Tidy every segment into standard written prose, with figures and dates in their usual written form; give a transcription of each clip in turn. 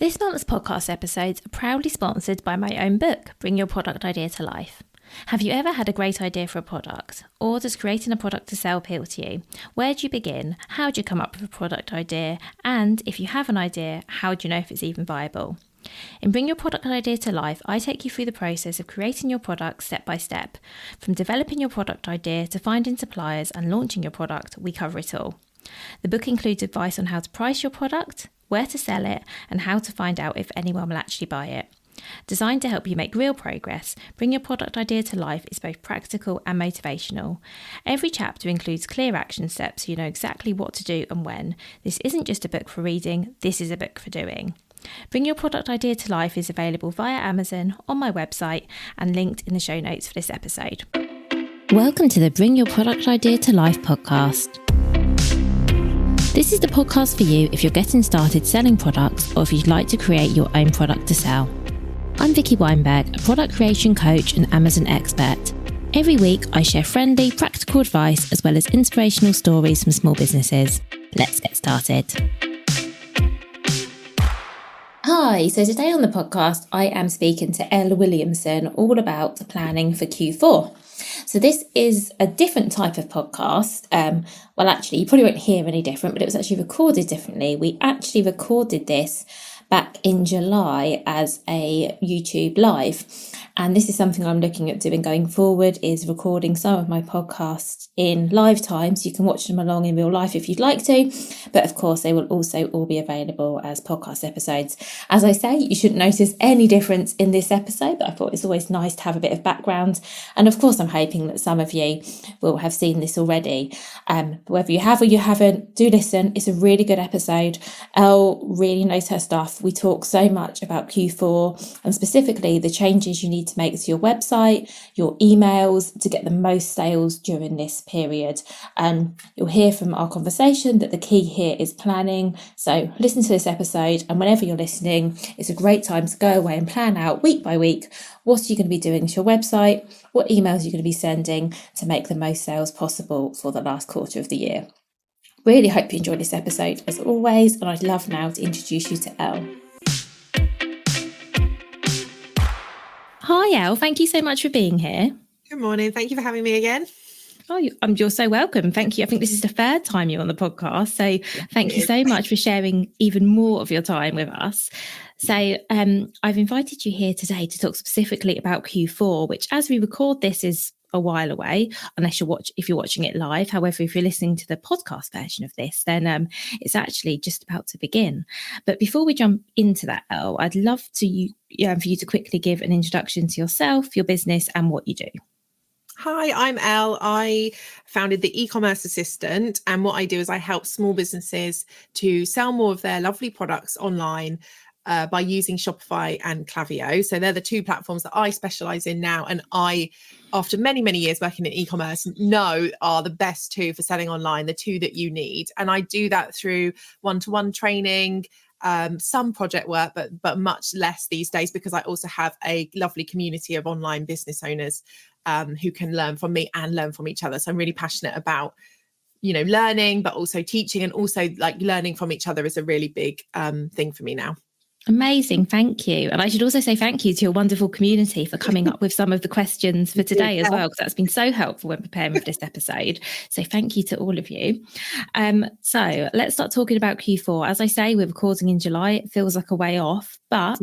This month's podcast episodes are proudly sponsored by my own book, Bring Your Product Idea to Life. Have you ever had a great idea for a product? Or does creating a product to sell appeal to you? Where do you begin? How do you come up with a product idea? And if you have an idea, how do you know if it's even viable? In Bring Your Product Idea to Life, I take you through the process of creating your product step by step. From developing your product idea to finding suppliers and launching your product, we cover it all. The book includes advice on how to price your product, where to sell it, and how to find out if anyone will actually buy it. Designed to help you make real progress, Bring Your Product Idea to Life is both practical and motivational. Every chapter includes clear action steps so you know exactly what to do and when. This isn't just a book for reading, this is a book for doing. Bring Your Product Idea to Life is available via Amazon, on my website, and linked in the show notes for this episode. Welcome to the Bring Your Product Idea to Life podcast. This is the podcast for you if you're getting started selling products or if you'd like to create your own product to sell. I'm Vicky Weinberg, a product creation coach and Amazon expert. Every week, I share friendly, practical advice as well as inspirational stories from small businesses. Let's get started. Hi, so today on the podcast, I am speaking to Elle Williamson all about the planning for Q4. So this is a different type of podcast. Well, actually, you probably won't hear any different, but it was actually recorded differently. We actually recorded this back in July as a YouTube live. And this is something I'm looking at doing going forward, is recording some of my podcasts in live time so you can watch them along in real life if you'd like to. But of course, they will also all be available as podcast episodes. As I say, you shouldn't notice any difference in this episode, but I thought it's always nice to have a bit of background. And of course, I'm hoping that some of you will have seen this already. Whether you have or you haven't, do listen. It's a really good episode. Elle really knows her stuff. We talk so much about Q4 and specifically the changes you need to make to your website, your emails to get the most sales during this period. And you'll hear from our conversation that the key here is planning. So listen to this episode, and whenever you're listening, it's a great time to go away and plan out week by week what are you going to be doing to your website, what emails you're going to be sending to make the most sales possible for the last quarter of the year. Really hope you enjoyed this episode as always, and I'd love now to introduce you to Elle. Hi, Elle. Thank you so much for being here. Good morning. Thank you for having me again. Oh, you're so welcome. Thank you. I think this is the third time you're on the podcast. So thank you so much for sharing even more of your time with us. So I've invited you here today to talk specifically about Q4, which as we record this is a while away, unless if you're watching it live. However, if you're listening to the podcast version of this, then it's actually just about to begin. But before we jump into that, Elle, I'd love for you to quickly give an introduction to yourself, your business, and what you do. Hi, I'm Elle. I founded the Ecommerce Assistant, and what I do is I help small businesses to sell more of their lovely products online by using Shopify and Klaviyo. So they're the two platforms that I specialize in now, and I, after many, many years working in e-commerce, know are the best two for selling online, the two that you need. And I do that through one-to-one training, some project work, but much less these days, because I also have a lovely community of online business owners who can learn from me and learn from each other. So I'm really passionate about, learning, but also teaching, and also like learning from each other is a really big thing for me now. Amazing. Thank you. And I should also say thank you to your wonderful community for coming up with some of the questions for today as well, because that's been so helpful when preparing for this episode. So thank you to all of you. So let's start talking about Q4. As I say, we're recording in July. It feels like a way off, but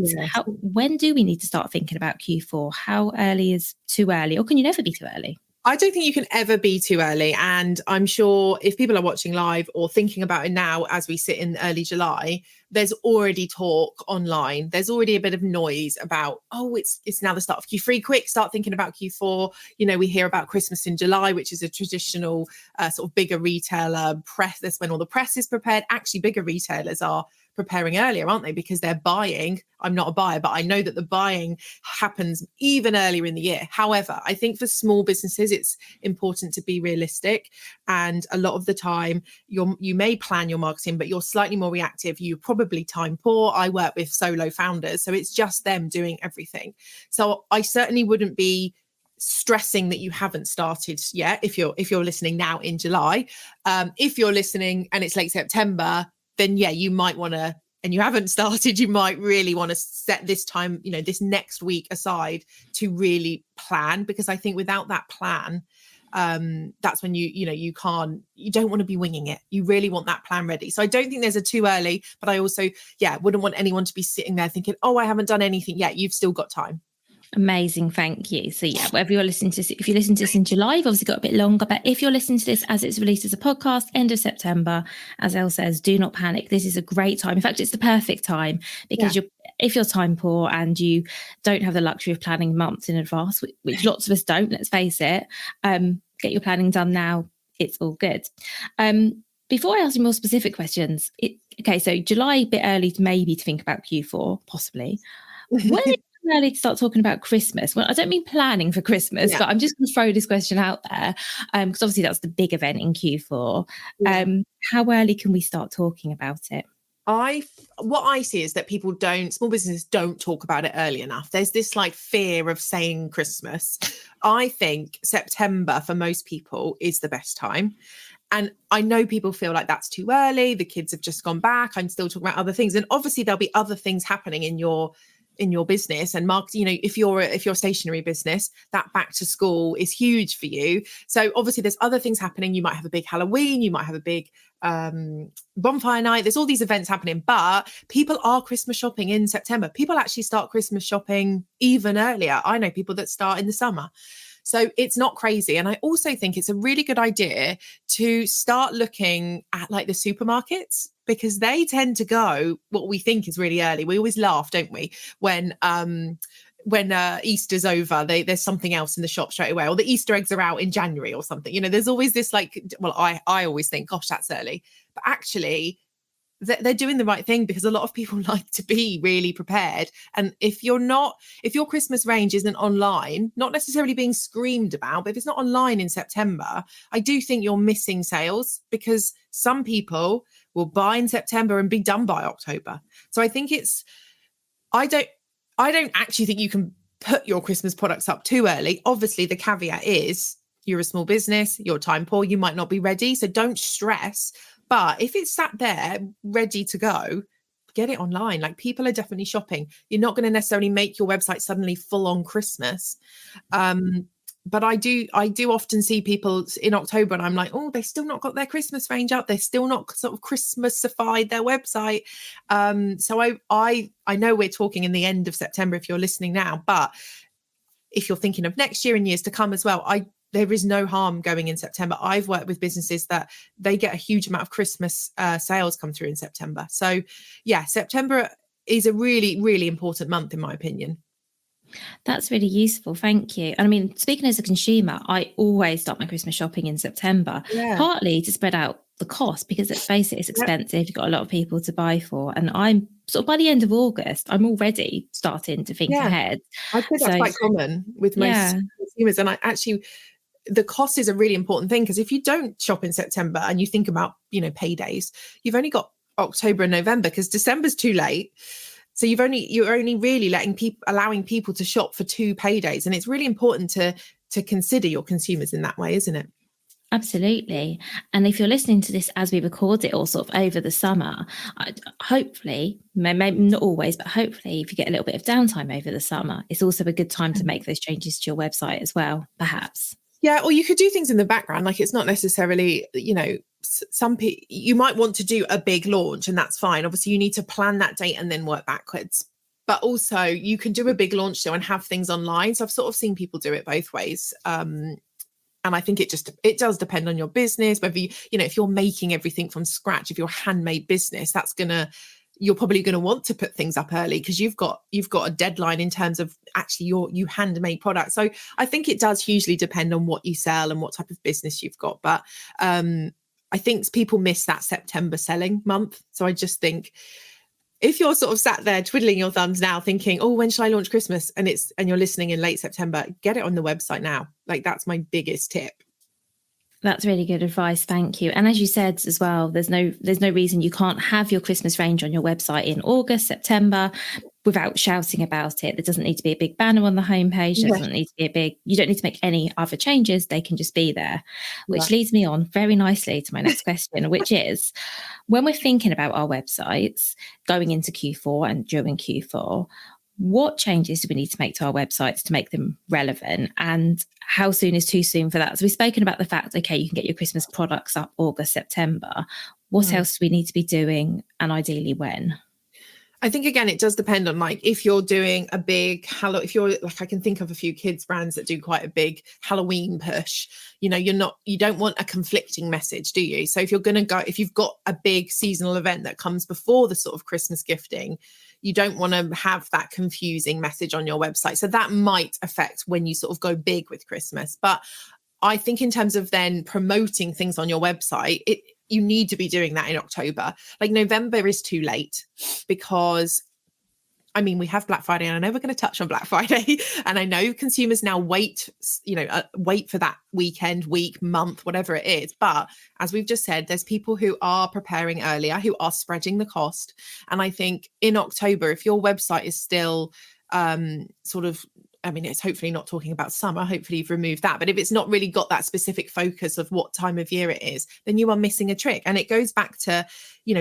when do we need to start thinking about Q4? How early is too early, or can you never be too early? I don't think you can ever be too early. And I'm sure if people are watching live or thinking about it now as we sit in early July, there's already talk online. There's already a bit of noise about, it's now the start of Q3. Quick, start thinking about Q4. We hear about Christmas in July, which is a traditional sort of bigger retailer press. That's when all the press is prepared. Actually, bigger retailers are preparing earlier, aren't they? Because they're buying. I'm not a buyer, but I know that the buying happens even earlier in the year. However, I think for small businesses, it's important to be realistic. And a lot of the time, you may plan your marketing, but you're slightly more reactive. You're probably time poor. I work with solo founders, so it's just them doing everything. So I certainly wouldn't be stressing that you haven't started yet if you're listening now in July. If you're listening and it's late September, then you might want to and you haven't started, you might really want to set this time, this next week aside to really plan, because I think without that plan, that's when you don't want to be winging it. You really want that plan ready. So I don't think there's a too early, but I also, wouldn't want anyone to be sitting there thinking, oh, I haven't done anything yet. You've still got time. Amazing, thank you. So whatever you're listening to, if you listen to this in July, you've obviously got a bit longer, but if you're listening to this as it's released as a podcast, end of September, as Elle says, do not panic. This is a great time. In fact, it's the perfect time, because if you're time poor and you don't have the luxury of planning months in advance, which lots of us don't, let's face it, get your planning done now. It's all good. Before I ask you more specific questions, so July, a bit early to think about Q4, possibly. When early to start talking about Christmas? Well, I don't mean planning for Christmas, but I'm just going to throw this question out there, because obviously that's the big event in Q4. How early can we start talking about it? What I see is that small businesses don't talk about it early enough. There's this fear of saying Christmas. I think September for most people is the best time. And I know people feel like that's too early. The kids have just gone back. I'm still talking about other things. And obviously there'll be other things happening in your business and marketing. If you're a stationery business, that back to school is huge for you. So obviously there's other things happening. You might have a big Halloween, you might have a big bonfire night. There's all these events happening, but people are Christmas shopping in September. People actually start Christmas shopping even earlier. I know people that start in the summer. So it's not crazy. And I also think it's a really good idea to start looking at the supermarkets, because they tend to go what we think is really early. We always laugh, don't we, when Easter's over, there's something else in the shop straight away, or the Easter eggs are out in January or something. There's always this I always think, gosh, that's early. But actually, they're doing the right thing, because a lot of people like to be really prepared. And if your Christmas range isn't online, not necessarily being screamed about, but if it's not online in September, I do think you're missing sales, because some people will buy in September and be done by October. So I think I don't actually think you can put your Christmas products up too early. Obviously, the caveat is you're a small business, you're time poor, you might not be ready. So don't stress. But if it's sat there ready to go, get it online. People are definitely shopping. You're not going to necessarily make your website suddenly full on Christmas. But I do often see people in October and I'm like, oh, they've still not got their Christmas range up. They're still not sort of Christmasified their website. So I know we're talking in the end of September if you're listening now, but if you're thinking of next year and years to come as well, there is no harm going in September. I've worked with businesses that they get a huge amount of Christmas sales come through in September. So September is a really, really important month in my opinion. That's really useful. Thank you. And I mean, speaking as a consumer, I always start my Christmas shopping in September, partly to spread out the cost, because let's face it, it's expensive. You've got a lot of people to buy for. And I'm sort of by the end of August, I'm already starting to think ahead. I'd say that's quite common with most consumers. And the cost is a really important thing, because if you don't shop in September and you think about, paydays, you've only got October and November, because December's too late. So you're only really allowing people to shop for 2 paydays. And it's really important to consider your consumers in that way, isn't it? Absolutely. And if you're listening to this as we record it, or sort of over the summer, hopefully, maybe not always, but hopefully if you get a little bit of downtime over the summer, it's also a good time to make those changes to your website as well, perhaps. Yeah, or you could do things in the background. It's not necessarily, some people, you might want to do a big launch, and that's fine. Obviously, you need to plan that date and then work backwards. But also you can do a big launch show and have things online. So I've sort of seen people do it both ways. And I think it does depend on your business, whether if you're making everything from scratch, if you're a handmade business, you're probably going to want to put things up early, because you've got a deadline in terms of actually you handmade products. So I think it does hugely depend on what you sell and what type of business you've got. But I think people miss that September selling month. So I just think if you're sort of sat there twiddling your thumbs now thinking, oh, when shall I launch Christmas? And you're listening in late September, get it on the website now. That's my biggest tip. That's really good advice. Thank you. And as you said as well, there's no reason you can't have your Christmas range on your website in August, September. without shouting about it. There doesn't need to be a big banner on the homepage. There doesn't need to be you don't need to make any other changes. They can just be there, which leads me on very nicely to my next question, which is, when we're thinking about our websites going into Q4 and during Q4, what changes do we need to make to our websites to make them relevant? And how soon is too soon for that? So we've spoken about the fact, okay, you can get your Christmas products up August, September. What else do we need to be doing, and ideally when? I think, again, it does depend on, like, if you're doing a big if you're like, I can think of a few kids brands that do quite a big Halloween push, you don't want a conflicting message, do you? So if you've got a big seasonal event that comes before the sort of Christmas gifting, you don't want to have that confusing message on your website. So that might affect when you sort of go big with Christmas. But I think in terms of then promoting things on your website, you need to be doing that in October. Like, November is too late, because we have Black Friday, and I know we're going to touch on Black Friday, and I know consumers now wait for that weekend, week, month, whatever it is. But as we've just said, there's people who are preparing earlier, who are spreading the cost. And I think in October, if your website is still it's hopefully not talking about summer. Hopefully you've removed that. But if it's not really got that specific focus of what time of year it is, then you are missing a trick. And it goes back to,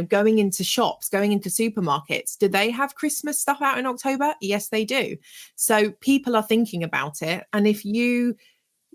going into shops, going into supermarkets. Do they have Christmas stuff out in October? Yes, they do. So people are thinking about it. And if you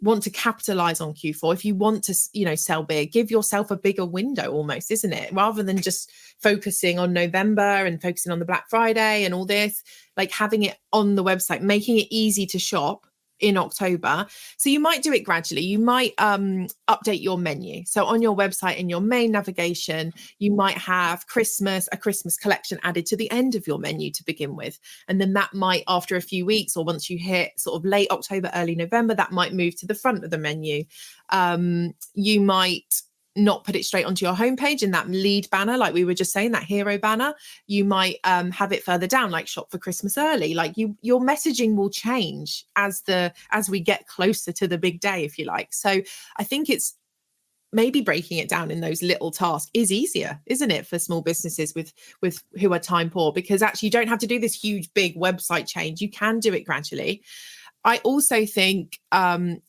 want to capitalize on Q4, if you want to, sell big, give yourself a bigger window almost, isn't it? Rather than just focusing on November and focusing on the Black Friday and all this, like having it on the website, making it easy to shop in October. So you might do it gradually. You might update your menu. So on your website, in your main navigation, you might have a Christmas collection added to the end of your menu to begin with. And then that might, after a few weeks, or once you hit sort of late October, early November, that might move to the front of the menu. You might not put it straight onto your homepage in that lead banner, like we were just saying, that hero banner. You might have it further down, like shop for Christmas early. Like your messaging will change as we get closer to the big day, if you like. So I think it's maybe breaking it down in those little tasks is easier, isn't it, for small businesses with who are time poor, because actually you don't have to do this huge big website change. You can do it gradually. I also think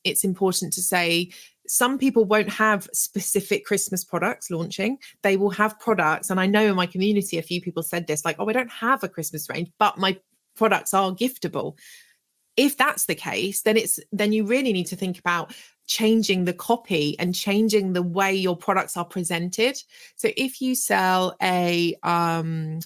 it's important to say, some people won't have specific Christmas products launching. They will have products. And I know in my community, a few people said this, like, oh, I don't have a Christmas range, but my products are giftable. If that's the case, then you really need to think about changing the copy and changing the way your products are presented. So if you sell like a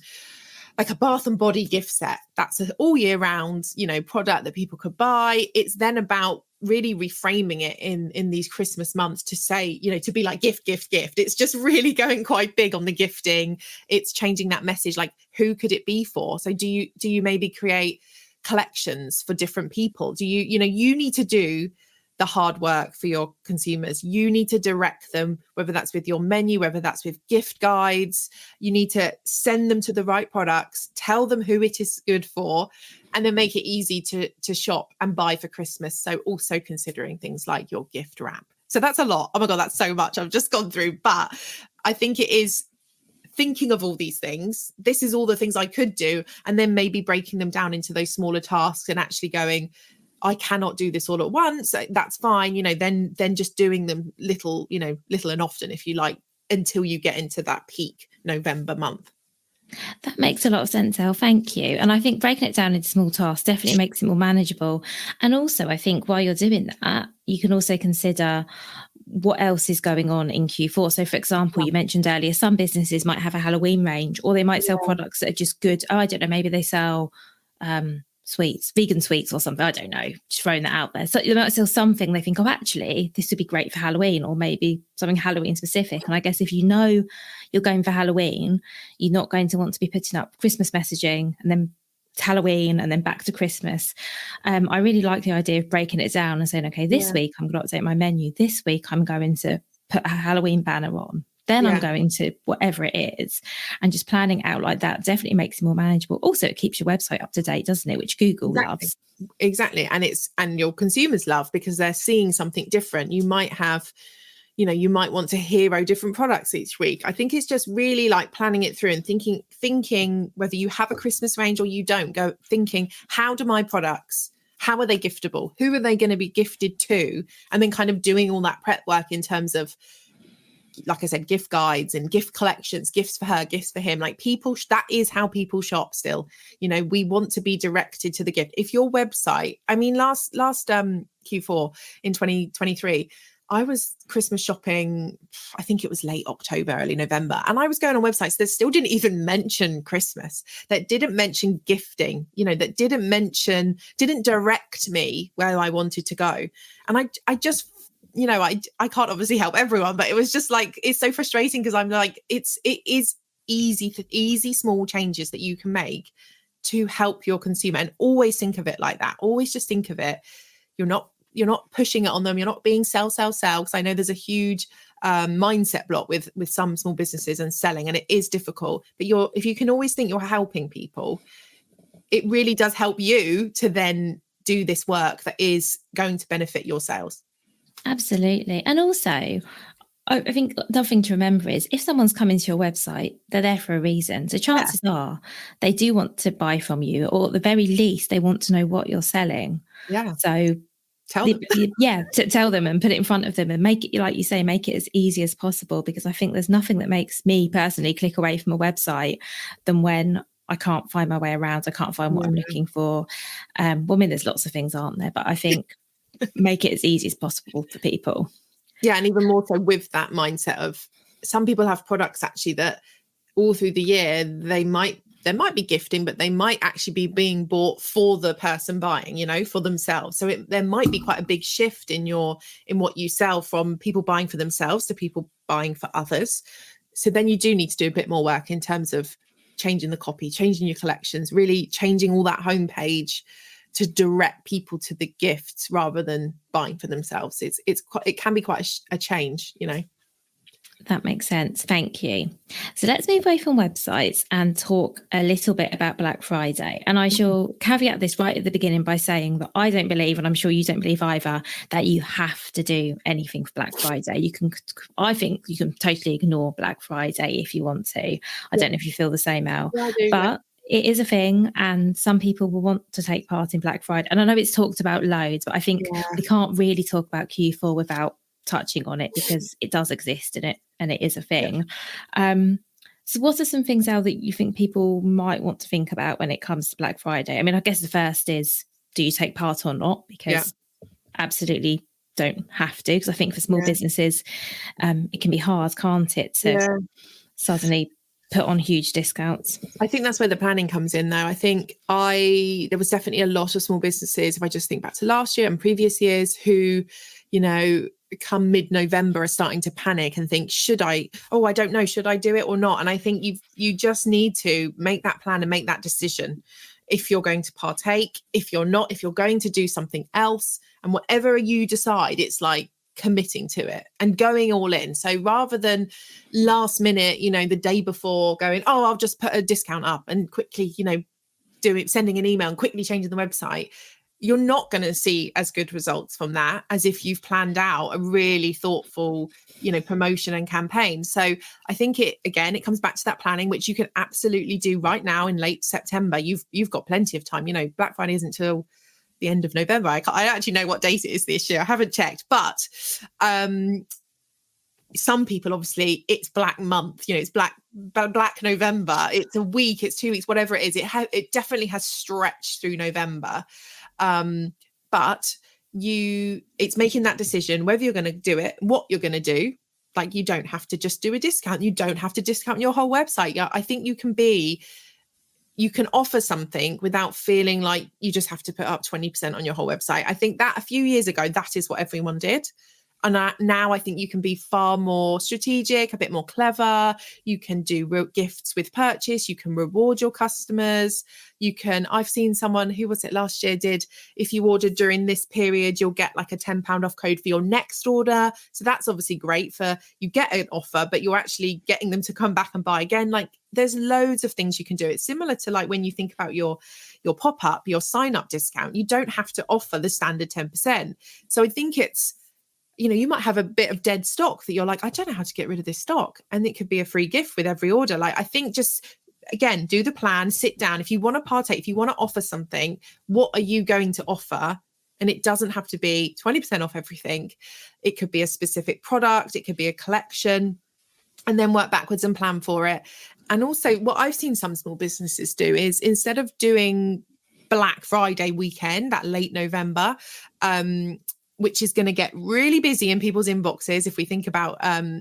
bath and body gift set, that's an all year round, product that people could buy. It's then about really reframing it in these Christmas months to say, to be like gift. It's just really going quite big on the gifting. It's changing that message, like, who could it be for? So do you maybe create collections for different people? Do you need to do the hard work for your consumers. You need to direct them, whether that's with your menu, whether that's with gift guides. You need to send them to the right products, tell them who it is good for, and then make it easy to shop and buy for Christmas. So also considering things like your gift wrap. So that's a lot. Oh my God, that's so much I've just gone through. But I think it is thinking of all these things. This is all the things I could do. And then maybe breaking them down into those smaller tasks and actually going, I cannot do this all at once. That's fine. Then just doing them little and often, if you like, until you get into that peak November month. That makes a lot of sense, Elle. Thank you. And I think breaking it down into small tasks definitely makes it more manageable. And also, I think while you're doing that, you can also consider what else is going on in Q4. So, for example, you mentioned earlier, some businesses might have a Halloween range, or they might sell products that are just good. Oh, I don't know, maybe they sell sweets, vegan sweets or something. I don't know, just throwing that out there. So they might sell something they think, oh, actually, this would be great for Halloween, or maybe something Halloween specific. And I guess if you're going for Halloween, you're not going to want to be putting up Christmas messaging and then Halloween and then back to Christmas. I really like the idea of breaking it down and saying, okay, this week I'm going to update my menu. This week I'm going to put a Halloween banner on. Then I'm going to whatever it is, and just planning out like that definitely makes it more manageable. Also, it keeps your website up to date, doesn't it? Which Google loves. Exactly. And your consumers love, because they're seeing something different. You might have, you might want to hero different products each week. I think it's just really like planning it through and thinking whether you have a Christmas range or you don't, thinking, how do my products, how are they giftable? Who are they going to be gifted to? And then kind of doing all that prep work in terms of, like I said, gift guides and gift collections, gifts for her, gifts for him. Like people, that is how people shop still. We want to be directed to the gift. If your website, I mean, last Q4 in 2023, I was Christmas shopping, I think it was late October, early November. And I was going on websites that still didn't even mention Christmas, that didn't mention gifting, that didn't direct me where I wanted to go. And I just, I can't obviously help everyone, but it was just like, it's so frustrating because I'm like, it is easy, small changes that you can make to help your consumer, and always think of it like that. Always just think of it. You're not pushing it on them. You're not being sell. Because I know there's a huge mindset block with some small businesses and selling, and it is difficult. But if you can always think you're helping people, it really does help you to then do this work that is going to benefit your sales. Absolutely. And also, I think the thing to remember is if someone's coming to your website, they're there for a reason. So chances are they do want to buy from you, or at the very least, they want to know what you're selling. Yeah. So tell them. Tell them and put it in front of them and make it, like you say, make it as easy as possible, because I think there's nothing that makes me personally click away from a website than when I can't find my way around. I can't find what I'm looking for. There's lots of things, aren't there? But I think make it as easy as possible for people. Yeah, and even more so with that mindset of, some people have products actually that all through the year there might be gifting, but they might actually be being bought for the person buying, for themselves. So there might be quite a big shift in what you sell, from people buying for themselves to people buying for others. So then you do need to do a bit more work in terms of changing the copy, changing your collections, really changing all that homepage to direct people to the gifts rather than buying for themselves. It can be quite a change, That makes sense. Thank you. So let's move away from websites and talk a little bit about Black Friday. And I shall caveat this right at the beginning by saying that I don't believe, and I'm sure you don't believe either, that you have to do anything for Black Friday. I think you can totally ignore Black Friday if you want to. I don't know if you feel the same, Elle. Yeah, I do, but it is a thing, and some people will want to take part in Black Friday. And I know it's talked about loads, but I think we can't really talk about Q4 without touching on it, because it does exist and it is a thing. So what are some things, Elle, that you think people might want to think about when it comes to Black Friday? I mean, I guess the first is, do you take part or not? Because absolutely don't have to, because I think for small businesses, it can be hard, can't it, to suddenly put on huge discounts. I think that's where the planning comes in, though. I think there was definitely a lot of small businesses, if I just think back to last year and previous years, who, come mid-November are starting to panic and think, I don't know, should I do it or not? And I think you just need to make that plan and make that decision. If you're going to partake, if you're not, if you're going to do something else, and whatever you decide, it's like committing to it and going all in. So rather than last minute, the day before going, I'll just put a discount up and quickly, sending an email and quickly changing the website, you're not going to see as good results from that as if you've planned out a really thoughtful, promotion and campaign. So I think it comes back to that planning, which you can absolutely do right now in late September. You've got plenty of time. Black Friday isn't till the end of November. I actually know what date it is this year. I haven't checked, but some people, obviously, it's Black month. It's Black November. It's a week. It's 2 weeks. Whatever it is, it definitely has stretched through November. But it's making that decision whether you're going to do it, what you're going to do. Like, you don't have to just do a discount. You don't have to discount your whole website. I think you can offer something without feeling like you just have to put up 20% on your whole website. I think that a few years ago, that is what everyone did. And now I think you can be far more strategic, a bit more clever. You can do gifts with purchase. You can reward your customers. I've seen someone, who was it last year, if you ordered during this period, you'll get like a £10 off code for your next order. So that's obviously great you get an offer, but you're actually getting them to come back and buy again. Like, there's loads of things you can do. It's similar to like when you think about your pop-up, your sign-up discount. You don't have to offer the standard 10%. So I think it's you might have a bit of dead stock that you're like, I don't know how to get rid of this stock. And it could be a free gift with every order. Like, I think just, again, do the plan, sit down. If you want to partake, if you want to offer something, what are you going to offer? And it doesn't have to be 20% off everything. It could be a specific product. It could be a collection, and then work backwards and plan for it. And also what I've seen some small businesses do is, instead of doing Black Friday weekend, that late November, which is going to get really busy in people's inboxes. If we think about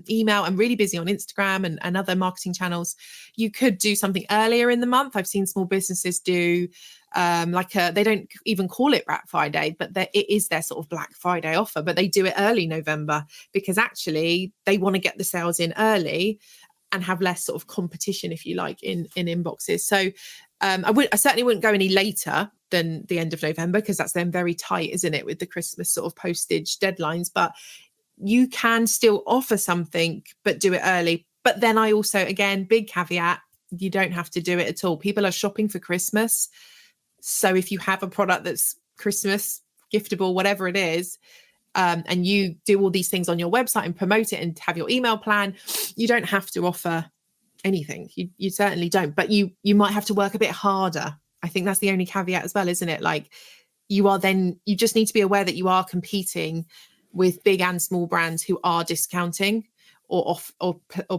email, and really busy on Instagram and other marketing channels, you could do something earlier in the month. I've seen small businesses do they don't even call it Black Friday, but it is their sort of Black Friday offer, but they do it early November because actually they want to get the sales in early and have less sort of competition, if you like, in inboxes. So I certainly wouldn't go any later than the end of November, because that's then very tight, isn't it, with the Christmas sort of postage deadlines. But you can still offer something, but do it early. But then I also, again, big caveat, you don't have to do it at all. People are shopping for Christmas. So if you have a product that's Christmas giftable, whatever it is, and you do all these things on your website and promote it and have your email plan, you don't have to offer anything. You certainly don't, but you might have to work a bit harder. I think that's the only caveat as well, isn't it? Like, you just need to be aware that you are competing with big and small brands who are discounting or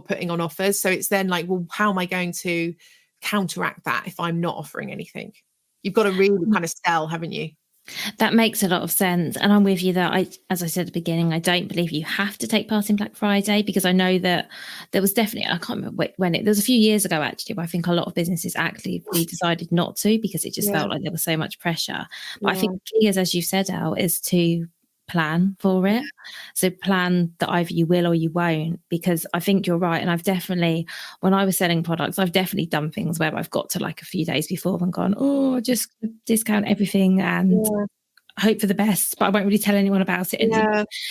putting on offers. So it's then like, well, how am I going to counteract that if I'm not offering anything? You've got to really kind of sell, haven't you? That makes a lot of sense. And I'm with you that as I said at the beginning, I don't believe you have to take part in Black Friday, because I know that there was definitely, I can't remember when there was a few years ago, actually, where I think a lot of businesses actually decided not to, because it just felt like there was so much pressure. But I think the key is, as you said, Elle, is to plan for it. So plan that either you will or you won't, because I think you're right. And I've definitely, when I was selling products, I've definitely done things where I've got to like a few days before and gone, oh, just discount everything and hope for the best, but I won't really tell anyone about it.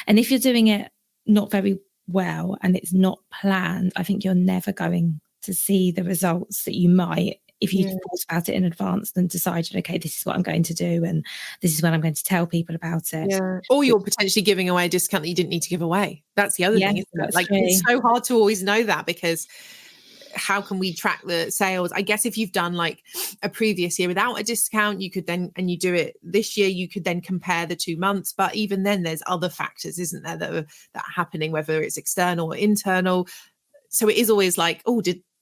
And if you're doing it not very well and it's not planned, I think you're never going to see the results that you might if you thought about it in advance and decided, okay, this is what I'm going to do and this is when I'm going to tell people about it. Yeah. Or you're potentially giving away a discount that you didn't need to give away. That's the other thing, isn't it? Like, it's so hard to always know that, because how can we track the sales? I guess if you've done like a previous year without a discount, you could then, and you do it this year, you could then compare the 2 months. But even then there's other factors, isn't there, that are happening, whether it's external or internal. So it is always like,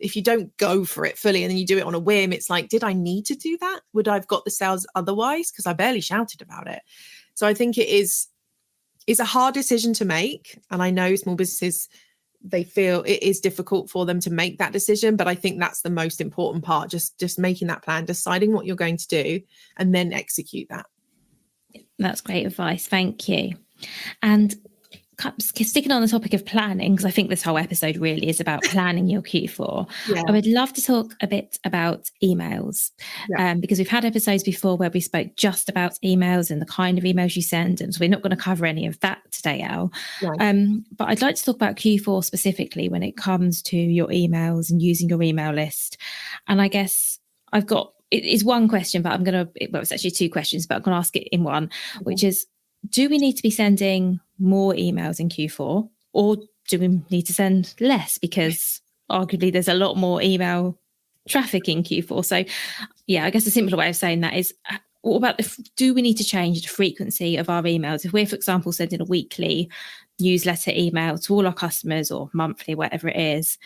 if you don't go for it fully and then you do it on a whim, it's like, did I need to do that? Would I have got the sales otherwise? Because I barely shouted about it. So I think it's a hard decision to make. And I know small businesses, they feel it is difficult for them to make that decision. But I think that's the most important part, just making that plan, deciding what you're going to do, and then execute that. That's great advice. Thank you. And sticking on the topic of planning, because I think this whole episode really is about planning your Q4. I would love to talk a bit about emails, because we've had episodes before where we spoke just about emails and the kind of emails you send, and so we're not going to cover any of that today, Elle. But I'd like to talk about Q4 specifically when it comes to your emails and using your email list. And I guess I've got, it's one question, but it's actually 2 questions, but I'm going to ask it in one, which is, do we need to be sending more emails in Q4, or do we need to send less? Because arguably there's a lot more email traffic in Q4. So I guess a simpler way of saying that is, what about do we need to change the frequency of our emails? If we're, for example, sending a weekly newsletter email to all our customers, or monthly, whatever it is,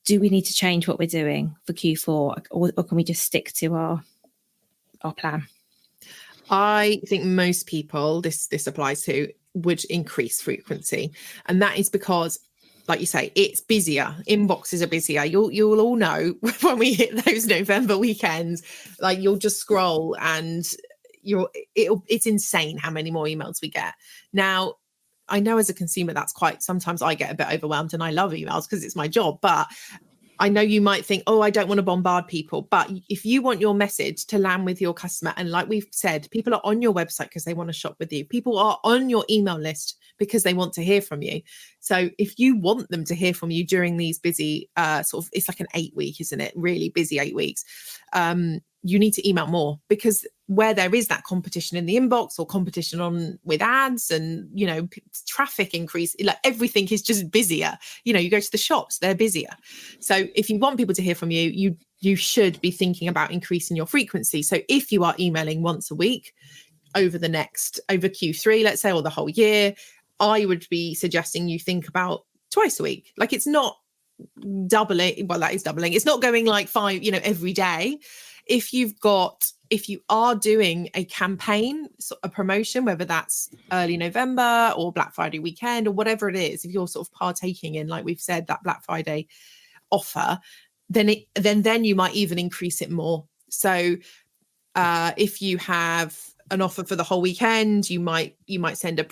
do we need to change what we're doing for Q4, or can we just stick to our plan? I think most people, this applies to, would increase frequency. And that is because, like you say, it's busier. Inboxes are busier. You'll all know when we hit those November weekends, like, you'll just scroll and it's insane how many more emails we get. Now, I know as a consumer, sometimes I get a bit overwhelmed, and I love emails because it's my job, but I know you might think, I don't want to bombard people. But if you want your message to land with your customer, and like we've said, people are on your website because they want to shop with you. People are on your email list because they want to hear from you. So if you want them to hear from you during these busy it's like an 8 week, isn't it? Really busy 8 weeks. You need to email more, because where there is that competition in the inbox or competition on with ads and, you know, traffic increase, like everything is just busier. You know, you go to the shops, they're busier. So if you want people to hear from you, you should be thinking about increasing your frequency. So if you are emailing once a week over Q3, let's say, or the whole year, I would be suggesting you think about twice a week. Like, it's not doubling. Well, that is doubling. It's not going like 5, you know, every day. If you are doing a campaign, a promotion, whether that's early November or Black Friday weekend or whatever it is, if you're sort of partaking in, like we've said, that Black Friday offer, then you might even increase it more. So if you have an offer for the whole weekend, you might send a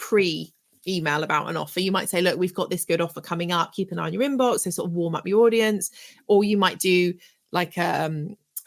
email about an offer. You might say, look, we've got this good offer coming up, keep an eye on your inbox, so sort of warm up your audience. Or you might do like a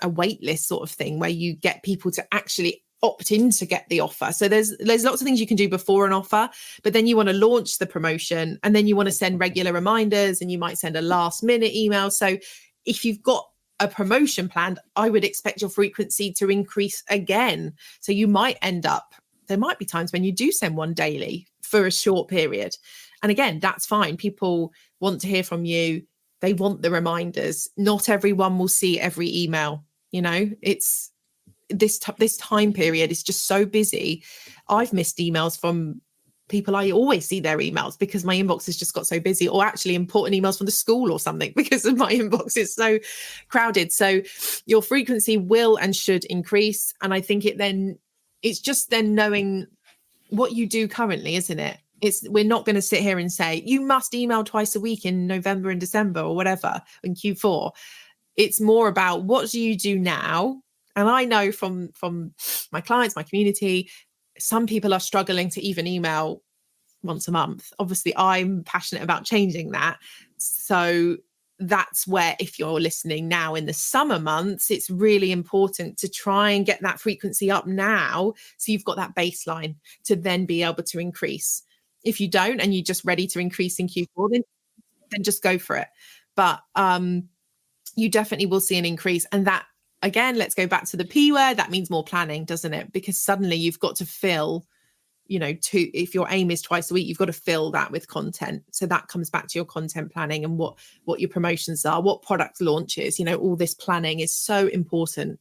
wait list sort of thing where you get people to actually opt in to get the offer. So there's lots of things you can do before an offer, but then you want to launch the promotion, and then you want to send regular reminders, and you might send a last minute email. So if you've got a promotion planned, I would expect your frequency to increase again. So you might there might be times when you do send one daily for a short period. And again, that's fine. People want to hear from you. They want the reminders. Not everyone will see every email. You know, it's this time period is just so busy. I've missed emails from people. I always see their emails because my inbox has just got so busy, or actually important emails from the school or something because of my inbox is so crowded. So your frequency will and should increase. And I think it's just then knowing what you do currently, isn't it? We're not going to sit here and say you must email twice a week in November and December or whatever in Q4. It's more about what do you do now? And I know from my clients, my community, some people are struggling to even email once a month. Obviously, I'm passionate about changing that. So that's where, if you're listening now in the summer months, it's really important to try and get that frequency up now. So you've got that baseline to then be able to increase. If you don't, and you're just ready to increase in Q4, then just go for it. But you definitely will see an increase. And that, again, let's go back to the P word. That means more planning, doesn't it? Because suddenly you've got to fill, you know, if your aim is twice a week, you've got to fill that with content. So that comes back to your content planning and what your promotions are, what product launches, you know, all this planning is so important.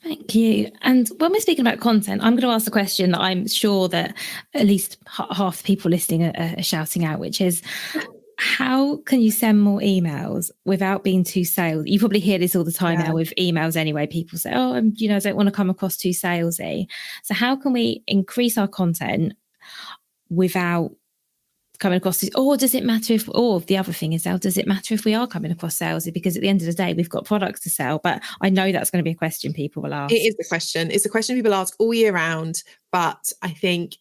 Thank you. And when we're speaking about content, I'm going to ask a question that I'm sure that at least half the people listening are shouting out, which is, how can you send more emails without being too salesy? You probably hear this all the time now with emails anyway. People say, oh, you know, I don't want to come across too salesy. So how can we increase our content without coming across this? Or does it matter if, or the other thing is, does it matter if we are coming across salesy? Because at the end of the day, we've got products to sell. But I know that's going to be a question people will ask. It is a question. It's a question people ask all year round. But I think,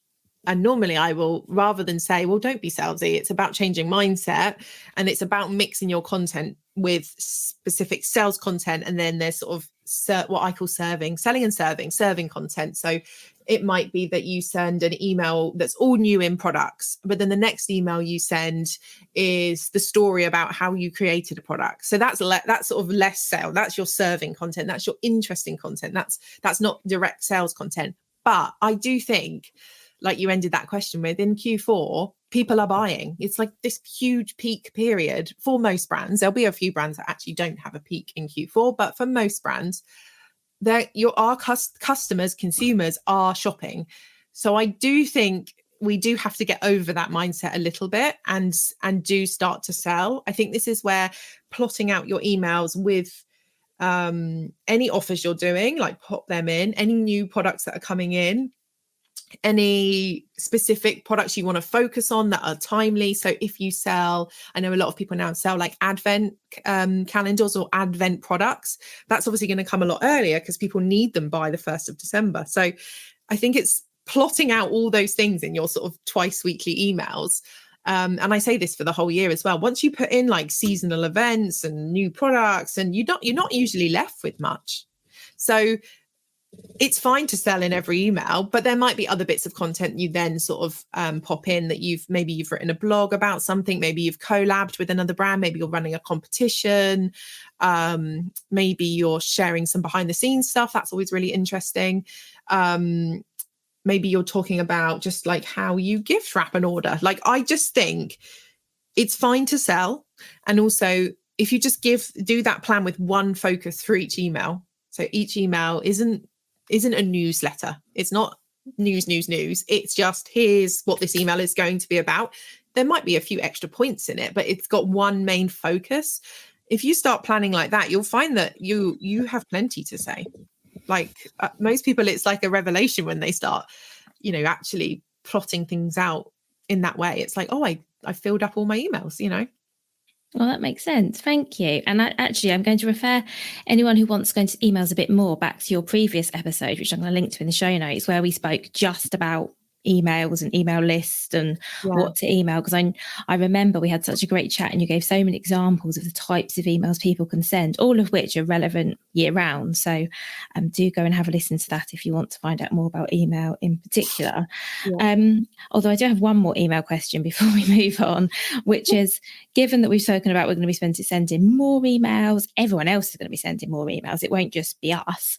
and normally I will, rather than say, well, don't be salesy, it's about changing mindset, and it's about mixing your content with specific sales content. And then there's sort of what I call selling and serving content. So it might be that you send an email that's all new in products, but then the next email you send is the story about how you created a product. So that's sort of less sale. That's your serving content. That's your interesting content. That's not direct sales content. But I do think, like you ended that question with, in Q4, people are buying. It's like this huge peak period for most brands. There'll be a few brands that actually don't have a peak in Q4, but for most brands, our customers, consumers are shopping. So I do think we do have to get over that mindset a little bit and do start to sell. I think this is where plotting out your emails with any offers you're doing, like pop them in, any new products that are coming in, any specific products you want to focus on that are timely. So if you sell, I know a lot of people now sell like advent calendars or advent products. That's obviously going to come a lot earlier because people need them by the 1st of December. So I think it's plotting out all those things in your sort of twice weekly emails. And I say this for the whole year as well. Once you put in like seasonal events and new products, and you're not usually left with much. So it's fine to sell in every email, but there might be other bits of content you then sort of pop in that you've written a blog about something, maybe you've collabed with another brand, maybe you're running a competition, maybe you're sharing some behind the scenes stuff. That's always really interesting. Maybe you're talking about just like how you gift wrap an order. Like, I just think it's fine to sell. And also, if you just do that plan with one focus for each email. So each email isn't a newsletter. It's not news. It's just, here's what this email is going to be about. There might be a few extra points in it, but it's got one main focus. If you start planning like that, you'll find that you have plenty to say. Like most people, it's like a revelation when they start, actually plotting things out in that way. It's like, oh, I filled up all my emails, Well, that makes sense. Thank you. And I'm going to refer anyone who wants to go into emails a bit more back to your previous episode, which I'm going to link to in the show notes, where we spoke just about emails and email lists and what to email, because I remember we had such a great chat and you gave so many examples of the types of emails people can send, all of which are relevant year round. So do go and have a listen to that if you want to find out more about email in particular. Although I do have one more email question before we move on, which is, given that we've spoken about we're going to be sending more emails, everyone else is going to be sending more emails, it won't just be us.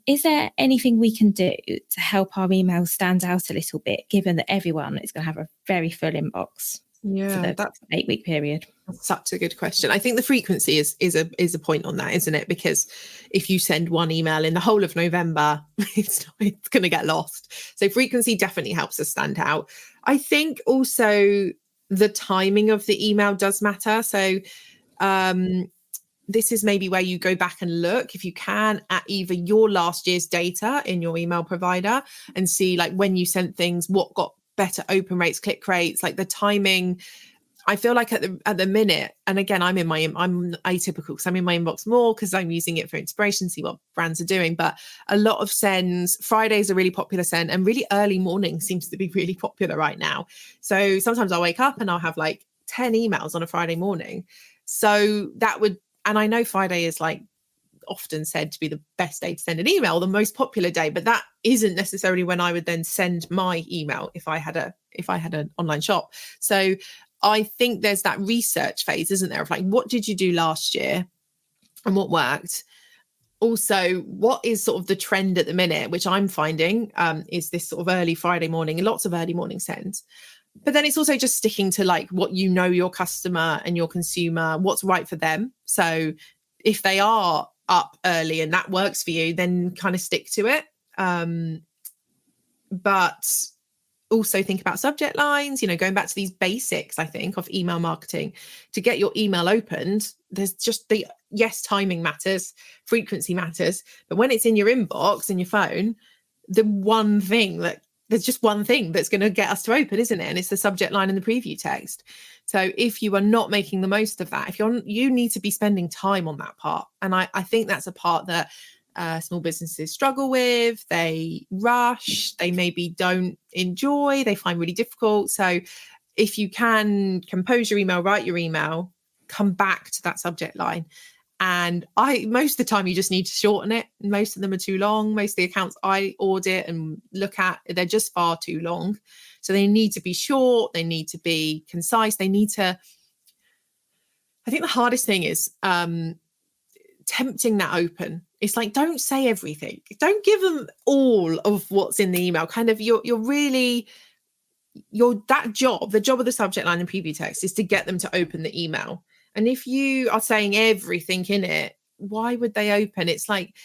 Is there anything we can do to help our emails stand out a little bit, given that everyone is going to have a very full inbox for the 8-week period? That's such a good question. I think the frequency is a point on that, isn't it? Because if you send one email in the whole of November, it's going to get lost. So frequency definitely helps us stand out. I think also the timing of the email does matter. So this is maybe where you go back and look, if you can, at either your last year's data in your email provider and see like when you sent things, what got better open rates, click rates, like the timing. I feel like at the minute, and again, I'm atypical because I'm in my inbox more because I'm using it for inspiration, see what brands are doing. But a lot of sends, Friday's a really popular send, and really early morning seems to be really popular right now. So sometimes I'll wake up and I'll have like 10 emails on a Friday morning. So that would, and I know Friday is like often said to be the best day to send an email, the most popular day, but that isn't necessarily when I would then send my email if I had an online shop. So I think there's that research phase, isn't there, of like, what did you do last year and what worked? Also, what is sort of the trend at the minute, which I'm finding is this sort of early Friday morning and lots of early morning sends. But then it's also just sticking to like what your customer and your consumer, what's right for them. So if they are up early and that works for you, then kind of stick to it. But also think about subject lines, going back to these basics, I think, of email marketing. To get your email opened, there's just timing matters, frequency matters. But when it's in your inbox and your phone, there's just one thing that's going to get us to open, isn't it? And it's the subject line and the preview text. So if you are not making the most of that, you need to be spending time on that part. And I think that's a part that small businesses struggle with. They rush, they maybe don't enjoy, they find really difficult. So if you can compose your email, write your email, come back to that subject line. And most of the time you just need to shorten it. Most of them are too long. Most of the accounts I audit and look at, they're just far too long. So they need to be short. They need to be concise. I think the hardest thing is tempting that open. It's like, don't say everything. Don't give them all of what's in the email. Kind of the job of the subject line and preview text is to get them to open the email. And if you are saying everything in it, why would they open? It's like,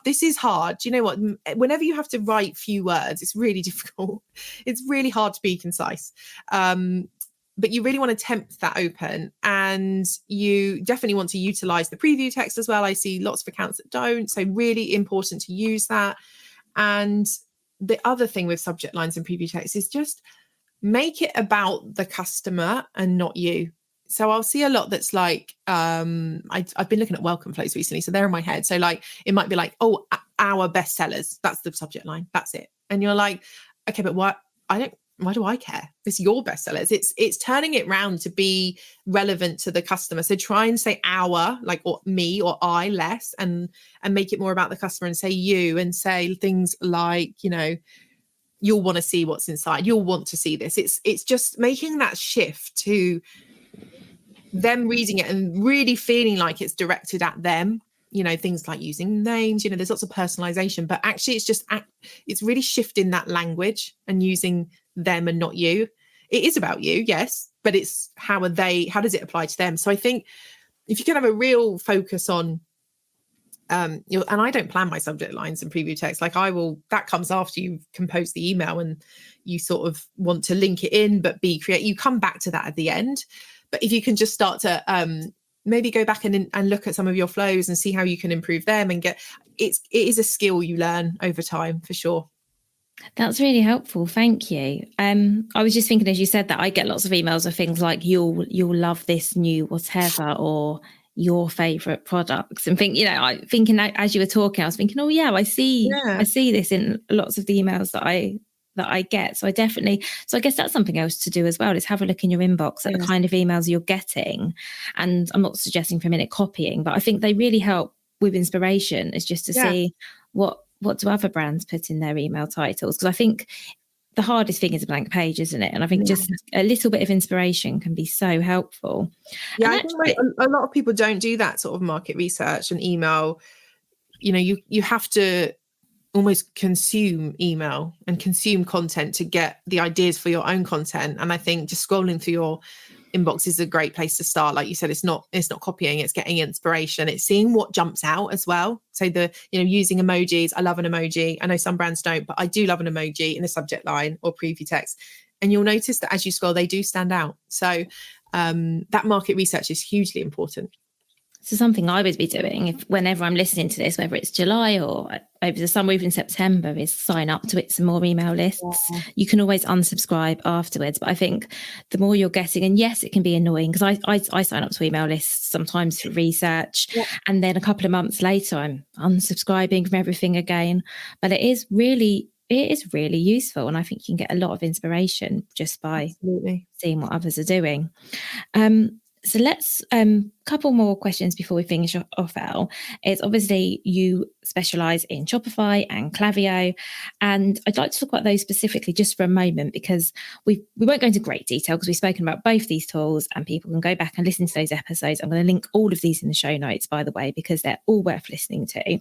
this is hard. Do you know what? Whenever you have to write few words, it's really difficult. It's really hard to be concise. But you really want to tempt that open, and you definitely want to utilize the preview text as well. I see lots of accounts that don't. So really important to use that. And the other thing with subject lines and preview text is just make it about the customer and not you. So I'll see a lot that's like, I've been looking at welcome flows recently, so they're in my head. So like, it might be like, oh, our bestsellers, that's the subject line, that's it. And you're like, okay, but what? why do I care? It's your bestsellers. It's turning it round to be relevant to the customer. So try and say our, like, or me or I less, and make it more about the customer, and say you, and say things like, you'll want to see what's inside. You'll want to see this. It's just making that shift to them reading it and really feeling like it's directed at them. Things like using names, there's lots of personalization, but actually it's really shifting that language and using them and not you. It is about you, yes, but it's how does it apply to them? So I think if you can have a real focus on, and I don't plan my subject lines and preview text, that comes after you've composed the email and you sort of want to link it in, but be creative. You come back to that at the end. But if you can just start to maybe go back and look at some of your flows and see how you can improve them, and it is a skill you learn over time, for sure. That's really helpful. Thank you. I was just thinking, as you said that, I get lots of emails of things like you'll love this new whatever, or your favorite products, and thinking as you were talking, I was thinking, oh yeah, I see this in lots of the emails that I get. So I guess that's something else to do as well, is have a look in your inbox at the kind of emails you're getting. And I'm not suggesting for a minute copying, but I think they really help with inspiration, is just to see what do other brands put in their email titles. Because I think the hardest thing is a blank page, isn't it? And I think just a little bit of inspiration can be so helpful. Yeah, I think a lot of people don't do that sort of market research and email. You have to almost consume email and consume content to get the ideas for your own content. And I think just scrolling through your inbox is a great place to start. Like you said, it's not copying, it's getting inspiration. It's seeing what jumps out as well. So using emojis. I love an emoji. I know some brands don't, but I do love an emoji in a subject line or preview text. And you'll notice that as you scroll, they do stand out. So that market research is hugely important. So something I would be doing whenever I'm listening to this, whether it's July or over the summer, even September, is sign up to some more email lists. Yeah. You can always unsubscribe afterwards, but I think the more you're getting, and yes, it can be annoying, because I sign up to email lists sometimes for research, and then a couple of months later I'm unsubscribing from everything again. But it is really useful, and I think you can get a lot of inspiration just by seeing what others are doing. So let's couple more questions before we finish off, Elle. It's obviously you specialize in Shopify and Klaviyo, and I'd like to talk about those specifically just for a moment, because we won't go into great detail because we've spoken about both these tools and people can go back and listen to those episodes. I'm going to link all of these in the show notes, by the way, because they're all worth listening to.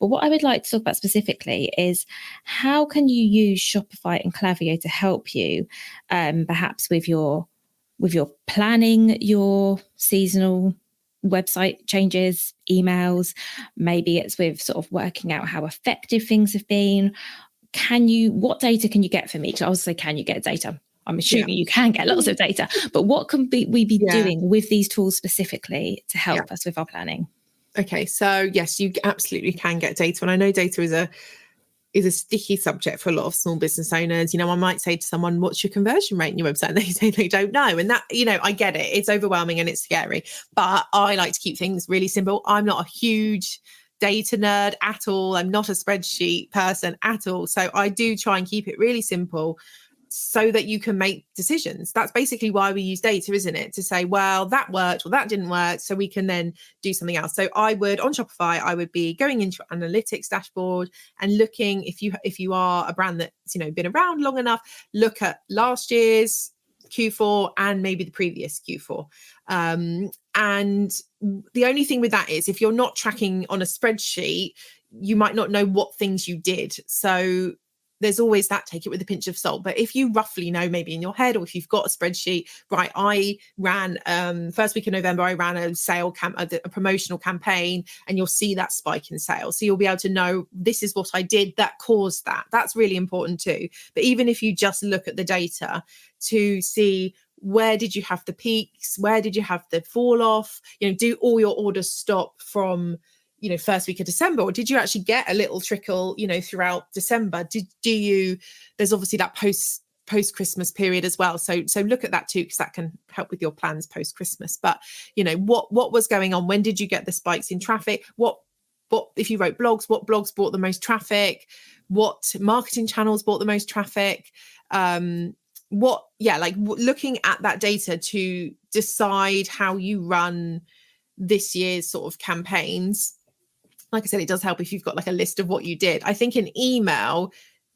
But what I would like to talk about specifically is how can you use Shopify and Klaviyo to help you perhaps with your planning your seasonal website changes, emails. Maybe it's with sort of working out how effective things have been. What data can you get from each? I was say, can you get data? I'm assuming you can get lots of data, but what can we be doing with these tools specifically to help us with our planning? Okay, so yes, you absolutely can get data. And I know data is a sticky subject for a lot of small business owners. I might say to someone, what's your conversion rate in your website? And they say they don't know. And that, I get it. It's overwhelming and it's scary, but I like to keep things really simple. I'm not a huge data nerd at all. I'm not a spreadsheet person at all. So I do try and keep it really simple so that you can make decisions. That's basically why we use data, isn't it? To say, well, that worked, well, that didn't work, so we can then do something else. So on Shopify, I would be going into analytics dashboard and looking, if you are a brand that's been around long enough, look at last year's Q4 and maybe the previous Q4. And the only thing with that is, if you're not tracking on a spreadsheet, you might not know what things you did. So there's always that, take it with a pinch of salt. But if you roughly know, maybe in your head, or if you've got a spreadsheet, right, I ran first week of November, I ran a promotional campaign, and you'll see that spike in sales. So you'll be able to know, this is what I did that caused that. That's really important too. But even if you just look at the data to see, where did you have the peaks? Where did you have the fall off? Do all your orders stop from first week of December, or did you actually get a little trickle, throughout December? There's obviously that post Christmas period as well. So look at that too, because that can help with your plans post Christmas. But what was going on? When did you get the spikes in traffic? What if you wrote blogs, what blogs brought the most traffic? What marketing channels brought the most traffic? looking at that data to decide how you run this year's sort of campaigns. Like I said, it does help if you've got like a list of what you did. I think in email,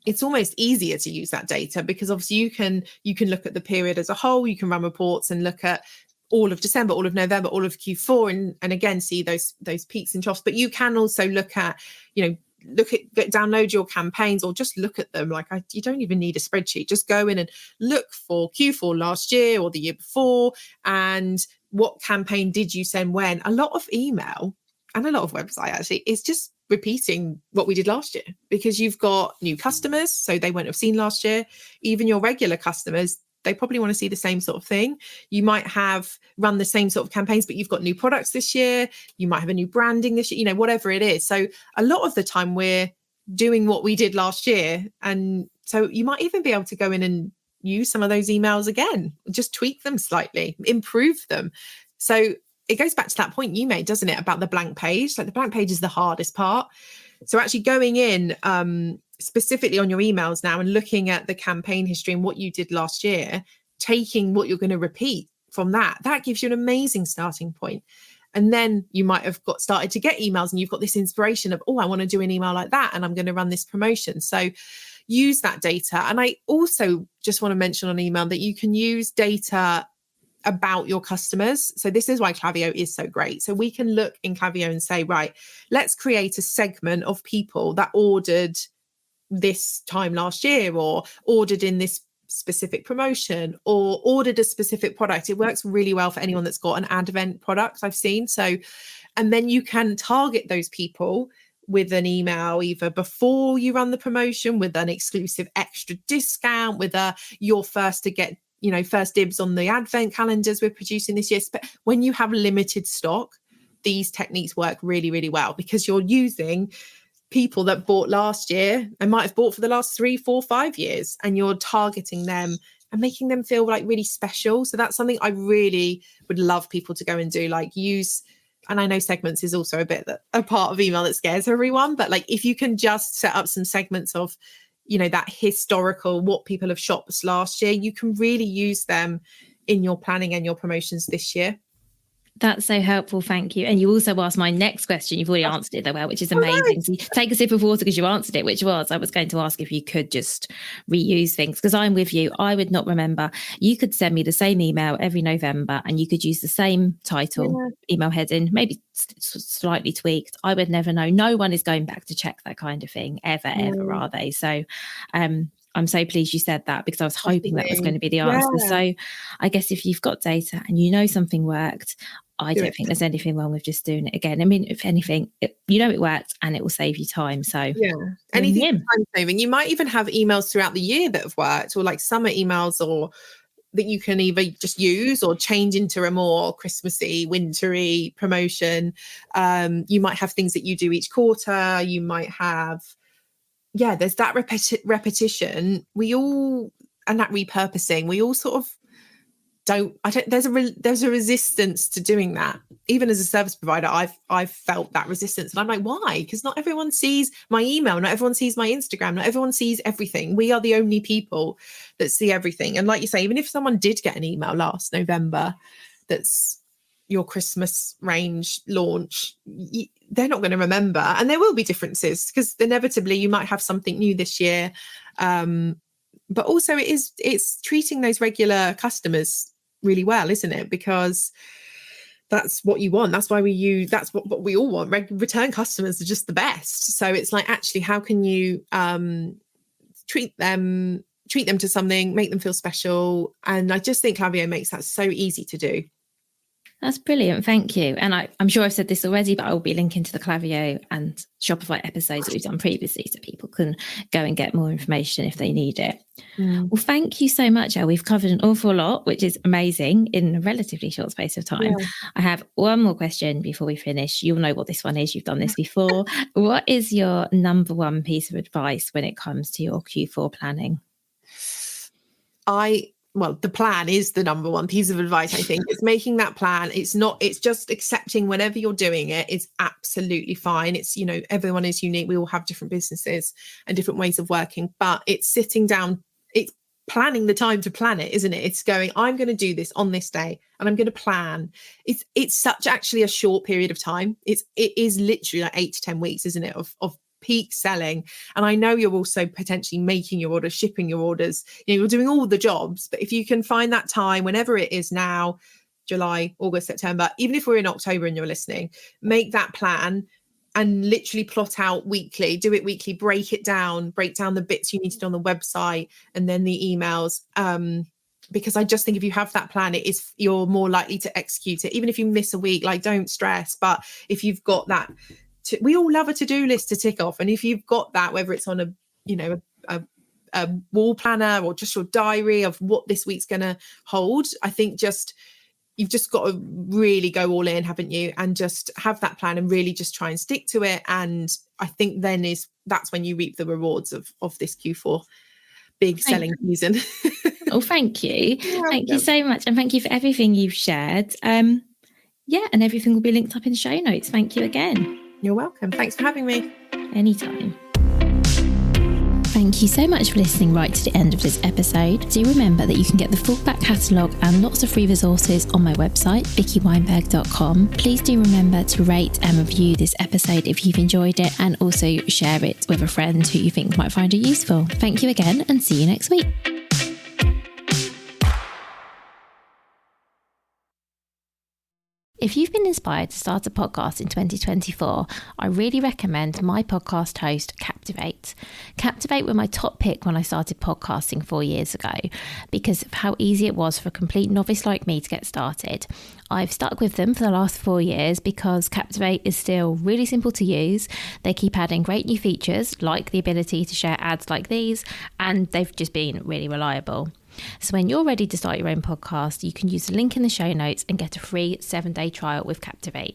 it's almost easier to use that data because obviously you can look at the period as a whole. You can run reports and look at all of December, all of November, all of Q4, and again see those peaks and troughs. But you can also look at, download your campaigns or just look at them. Like you don't even need a spreadsheet. Just go in and look for Q4 last year or the year before, and what campaign did you send when. A lot of email and a lot of website actually is just repeating what we did last year, because you've got new customers, so they won't have seen last year. Even your regular customers, they probably want to see the same sort of thing. You might have run the same sort of campaigns, but you've got new products this year. You might have a new branding this year, whatever it is. So a lot of the time we're doing what we did last year. And so you might even be able to go in and use some of those emails again, just tweak them slightly, improve them. So it goes back to that point you made, doesn't it, about the blank page? Like the blank page is the hardest part. So actually going in specifically on your emails now and looking at the campaign history and what you did last year, taking what you're going to repeat from that gives you an amazing starting point. And then you might have started to get emails and you've got this inspiration of, I want to do an email like that and I'm going to run this promotion. So use that data. And I also just want to mention on email that you can use data about your customers. So this is why Klaviyo is so great. So we can look in Klaviyo and say, right, let's create a segment of people that ordered this time last year or ordered in this specific promotion or ordered a specific product. It works really well for anyone that's got an advent product, I've seen. So, and then you can target those people with an email either before you run the promotion with an exclusive extra discount, with you're first to get first dibs on the advent calendars we're producing this year. But when you have limited stock, these techniques work really, really well because you're using people that bought last year and might have bought for the last 3, 4, 5 years, and you're targeting them and making them feel like really special. So that's something I really would love people to go and do, like use. And I know segments is also a part of email that scares everyone, but like if you can just set up some segments of that historical, what people have shopped last year, you can really use them in your planning and your promotions this year. That's so helpful. Thank you. And you also asked my next question. You've already answered it though, well, which is amazing. So take a sip of water because you answered it, which was, I was going to ask if you could just reuse things, because I'm with you. I would not remember. You could send me the same email every November and you could use the same title, email heading, maybe slightly tweaked. I would never know. No one is going back to check that kind of thing ever, are they? So, I'm so pleased you said that because I was hoping that was going to be the answer. Yeah. So I guess if you've got data and something worked, I don't think there's anything wrong with just doing it again. I mean, if anything, it worked and it will save you time. So anything time saving. You might even have emails throughout the year that have worked, or like summer emails, or that you can either just use or change into a more Christmassy, wintry promotion. You might have things that you do each quarter. You might have there's that repetition. And that repurposing, we all sort of there's a resistance to doing that. Even as a service provider, I've felt that resistance. And I'm like, why? Because not everyone sees my email, not everyone sees my Instagram, not everyone sees everything. We are the only people that see everything. And like you say, even if someone did get an email last November that's your Christmas range launch, they're not going to remember. And there will be differences because inevitably you might have something new this year. But also it's treating those regular customers really well, isn't it? Because that's what you want. That's why that's what we all want. Return customers are just the best. So it's like, actually, how can you treat them to something, make them feel special? And I just think Klaviyo makes that so easy to do. That's brilliant. Thank you. And I'm sure I've said this already, but I will be linking to the Klaviyo and Shopify episodes that we've done previously so people can go and get more information if they need it. Well, thank you so much, Elle. We've covered an awful lot, which is amazing in a relatively short space of time. Yeah. I have one more question before we finish. You'll know what this one is. You've done this before. What is your number one piece of advice when it comes to your Q4 planning? Well, the plan is the number one piece of advice, I think. It's making that plan. It's just accepting whenever you're doing it, it's absolutely fine. It's, everyone is unique. We all have different businesses and different ways of working, but it's sitting down. It's planning the time to plan it, isn't it? It's going, I'm going to do this on this day and I'm going to plan. It's such actually a short period of time. It is literally like 8 to 10 weeks, isn't it, of peak selling. And I know you're also potentially making your orders, shipping your orders, you're doing all the jobs, but if you can find that time, whenever it is now, July, August, September, even if we're in October and you're listening, make that plan and literally plot out weekly, do it weekly, break down the bits you need to do on the website and then the emails. Because I just think if you have that plan, you're more likely to execute it. Even if you miss a week, like, don't stress. But if you've got that, we all love a to-do list to tick off. And if you've got that, whether it's on a wall planner or just your diary of what this week's going to hold, I think you've just got to really go all in, haven't you? And just have that plan and really just try and stick to it. And I think that's when you reap the rewards of this Q4 big selling season. Oh, thank you. Thank you so much. And thank you for everything you've shared. And everything will be linked up in the show notes. Thank you again. You're welcome. Thanks for having me. Anytime. Thank you so much for listening right to the end of this episode. Do remember that you can get the full back catalogue and lots of free resources on my website, vickyweinberg.com. Please do remember to rate and review this episode if you've enjoyed it, and also share it with a friend who you think might find it useful. Thank you again, and see you next week. If you've been inspired to start a podcast in 2024, I really recommend my podcast host, Captivate. Captivate were my top pick when I started podcasting 4 years ago because of how easy it was for a complete novice like me to get started. I've stuck with them for the last 4 years because Captivate is still really simple to use. They keep adding great new features like the ability to share ads like these, and they've just been really reliable. So when you're ready to start your own podcast, you can use the link in the show notes and get a free 7-day trial with Captivate.